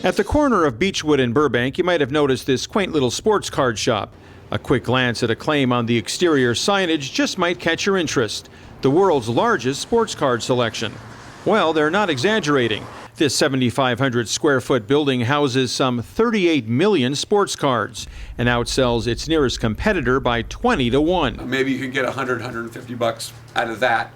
At the corner of Beechwood and Burbank, you might have noticed this quaint little sports card shop. A quick glance at a claim on the exterior signage just might catch your interest. The world's largest sports card selection. Well, they're not exaggerating. This 7,500 square foot building houses some 38 million sports cards and outsells its nearest competitor by 20 to 1. Maybe you can get $100, $150 out of that.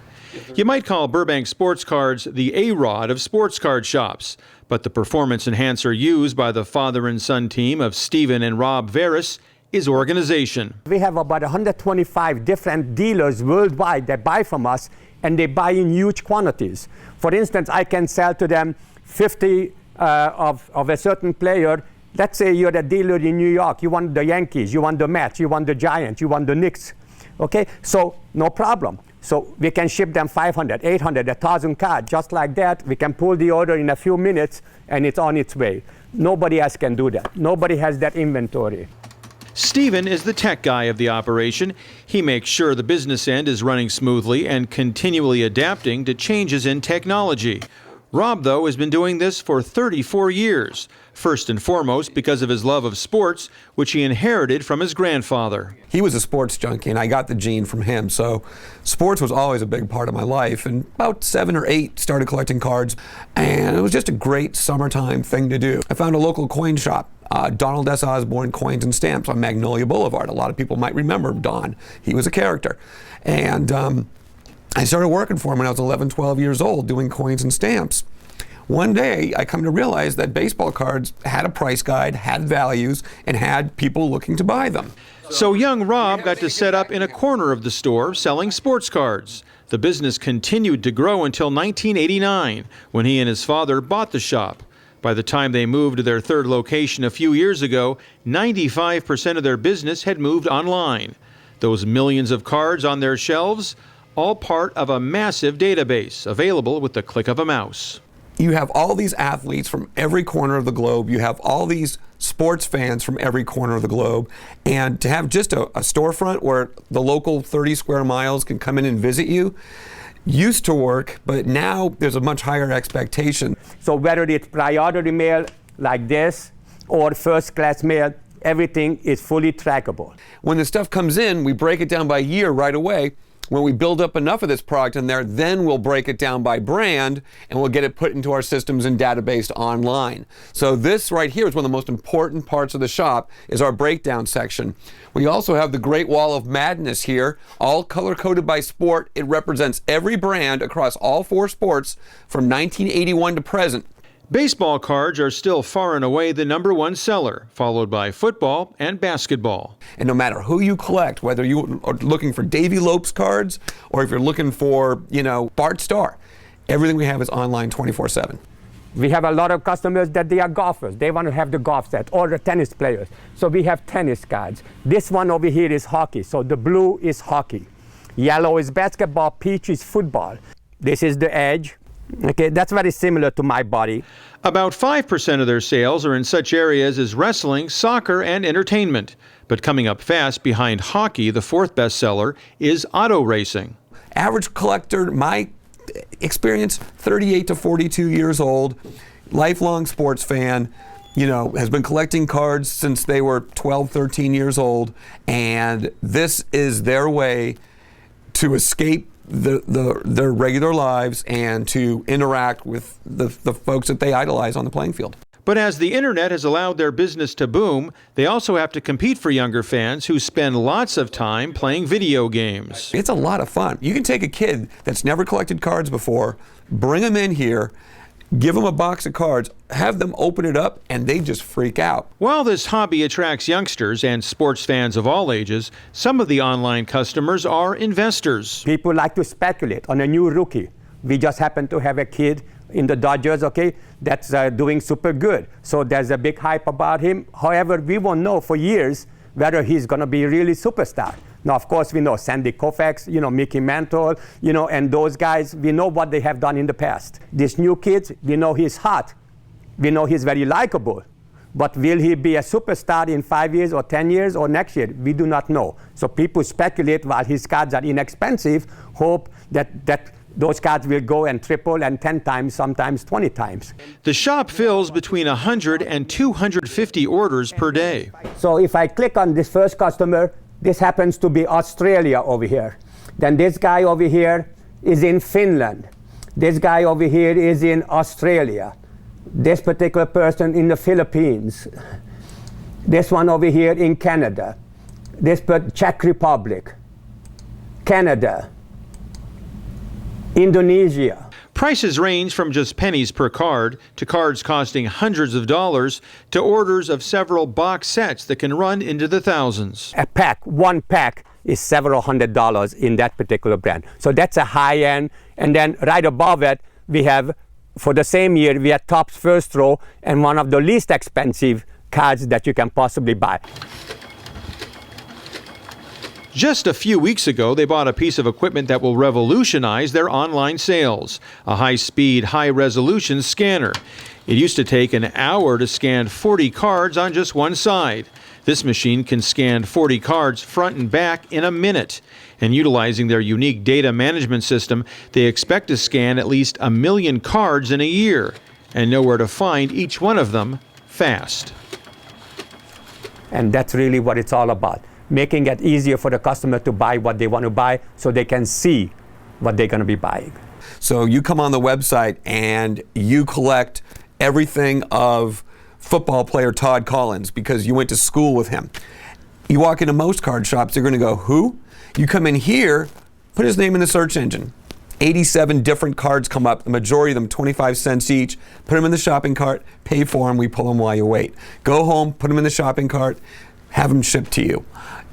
You might call Burbank Sportscards the A-Rod of sports card shops, but the performance enhancer used by the father and son team of Stephen and Rob Veris is organization. We have about 125 different dealers worldwide that buy from us, and they buy in huge quantities. For instance, I can sell to them 50 of a certain player. Let's say you're a dealer in New York. You want the Yankees, you want the Mets, you want the Giants, you want the Knicks. Okay, so no problem. So we can ship them 500, 800, 1,000 cards just like that. We can pull the order in a few minutes and it's on its way. Nobody else can do that. Nobody has that inventory. Stephen is the tech guy of the operation. He makes sure the business end is running smoothly and continually adapting to changes in technology. Rob, though, has been doing this for 34 years, first and foremost because of his love of sports, which he inherited from his grandfather. He was a sports junkie, and I got the gene from him, so sports was always a big part of my life. And about 7 or 8, started collecting cards, and it was just a great summertime thing to do. I found a local coin shop, Donald S. Osborne Coins and Stamps on Magnolia Boulevard. A lot of people might remember Don. He was a character. And I started working for him when I was 11, 12 years old, doing coins and stamps. One day, I come to realize that baseball cards had a price guide, had values, and had people looking to buy them. So young Rob got to set up in a corner of the store selling sports cards. The business continued to grow until 1989, when he and his father bought the shop. By the time they moved to their third location a few years ago, 95% of their business had moved online. Those millions of cards on their shelves, all part of a massive database available with the click of a mouse. You have all these athletes from every corner of the globe. You have all these sports fans from every corner of the globe. And to have just a storefront where the local 30 square miles can come in and visit you used to work, but now there's a much higher expectation. So whether it's priority mail like this or first class mail, everything is fully trackable. When the stuff comes in, we break it down by year right away. When we build up enough of this product in there, then we'll break it down by brand and we'll get it put into our systems and database online. So this right here is one of the most important parts of the shop, is our breakdown section. We also have the Great Wall of Madness here, all color-coded by sport. It represents every brand across all 4 sports from 1981 to present. Baseball cards are still far and away the #1 seller, followed by football and basketball. And no matter who you collect, whether you are looking for Davy Lopes cards or if you're looking for, Bart Starr, everything we have is online 24/7. We have a lot of customers that they are golfers. They want to have the golf set, or the tennis players. So we have tennis cards. This one over here is hockey. So the blue is hockey. Yellow is basketball, peach is football. This is the edge. Okay, that's very similar to my body. About 5% of their sales are in such areas as wrestling, soccer, and entertainment. But coming up fast behind hockey, the 4th bestseller, is auto racing. Average collector, my experience, 38 to 42 years old, lifelong sports fan, has been collecting cards since they were 12, 13 years old, and this is their way to escape their regular lives and to interact with the folks that they idolize on the playing field. But as the internet has allowed their business to boom, they also have to compete for younger fans who spend lots of time playing video games. It's a lot of fun. You can take a kid that's never collected cards before, bring them in here, give them a box of cards, have them open it up, and they just freak out. While this hobby attracts youngsters and sports fans of all ages, some of the online customers are investors. People like to speculate on a new rookie. We just happen to have a kid in the Dodgers, that's doing super good. So there's a big hype about him. However, we won't know for years whether he's going to be really superstar. Now, of course, we know Sandy Koufax, Mickey Mantle, and those guys, we know what they have done in the past. These new kids, we know he's hot. We know he's very likable. But will he be a superstar in 5 years or 10 years or next year? We do not know. So people speculate while his cards are inexpensive, hope that those cards will go and triple and 10 times, sometimes 20 times. The shop fills between 100 and 250 orders per day. So if I click on this first customer, this happens to be Australia over here. Then this guy over here is in Finland. This guy over here is in Australia. This particular person in the Philippines. This one over here in Canada. This Czech Republic. Canada. Indonesia. Prices range from just pennies per card to cards costing hundreds of dollars to orders of several box sets that can run into the thousands. A pack, one pack, is several $100s in that particular brand. So that's a high end. And then right above it, we have, for the same year, we have Topps First Row and one of the least expensive cards that you can possibly buy. Just a few weeks ago, they bought a piece of equipment that will revolutionize their online sales, a high-speed, high-resolution scanner. It used to take an hour to scan 40 cards on just one side. This machine can scan 40 cards front and back in a minute. And utilizing their unique data management system, they expect to scan at least 1 million cards in a year and know where to find each one of them fast. And that's really what it's all about. Making it easier for the customer to buy what they want to buy so they can see what they're going to be buying. So you come on the website and you collect everything of football player Todd Collins because you went to school with him. You walk into most card shops, they're going to go, who? You come in here, put his name in the search engine. 87 different cards come up, the majority of them 25 cents each. Put them in the shopping cart, pay for them, we pull them while you wait. Go home, put them in the shopping cart, have them shipped to you.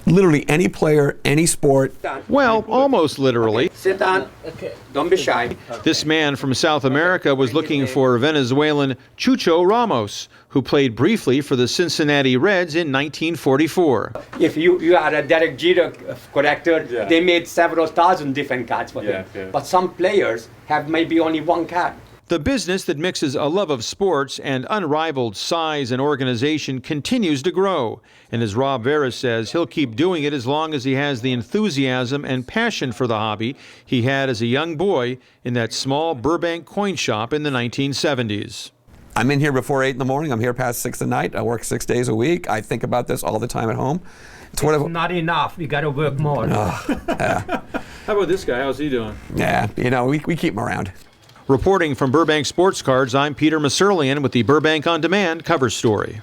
Literally any player, any sport. Well, almost literally. Sit down. Okay. Don't be shy. This man from South America was looking for Venezuelan Chucho Ramos, who played briefly for the Cincinnati Reds in 1944. If you are a Derek Jeter collector, they made several thousand different cards for him. Yeah. But some players have maybe only one card. The business that mixes a love of sports and unrivaled size and organization continues to grow. And as Rob Vera says, he'll keep doing it as long as he has the enthusiasm and passion for the hobby he had as a young boy in that small Burbank coin shop in the 1970s. I'm in here before 8 in the morning. I'm here past 6 at night. I work 6 days a week. I think about this all the time at home. It's not enough. We got to work more. How about this guy? How's he doing? Yeah, you know, we keep him around. Reporting from Burbank Sportscards, I'm Peter Musurlian with the Burbank On Demand cover story.